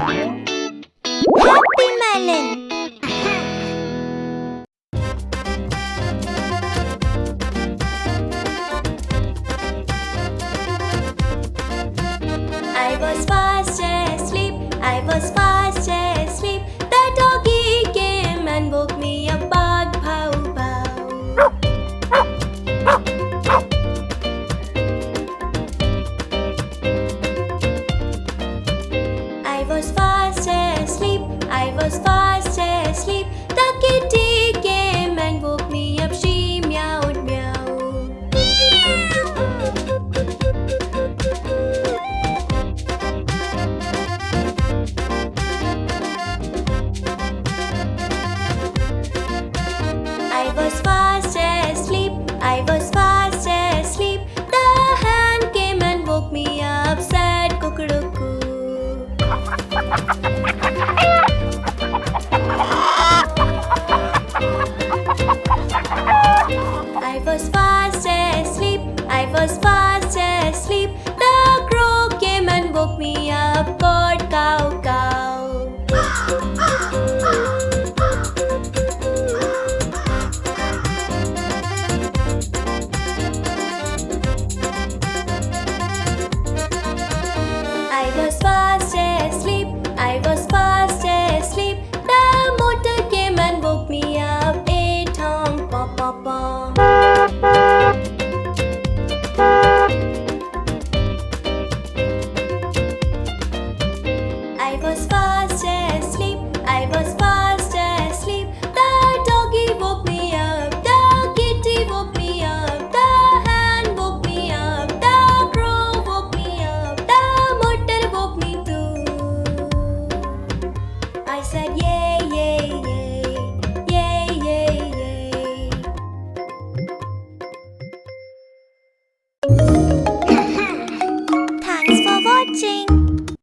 Happy Mellon. I was fast asleep, I was fast asleep. The doggy came and woke me up, bark, pow, pow. I was fast asleep, I was fast asleep. The kitty came and woke me up, she meowed, meow. I was fast asleep, I was fast asleep. The hen came and woke me up, said cuckoo-cuckoo. I was fast asleep, I was fast asleep. The crow came and woke me up, cawed, cow, cow. I was fast asleep, I was fast asleep. The motor came and woke me up, eight honk, pom pom pom. I was fast asleep, I was fast asleep. The doggy woke me up, the kitty woke me up, the hen woke me up, the crow woke me up, the motor woke me too. I said yay, yay, yay, yay, yay, yay. Thanks for watching.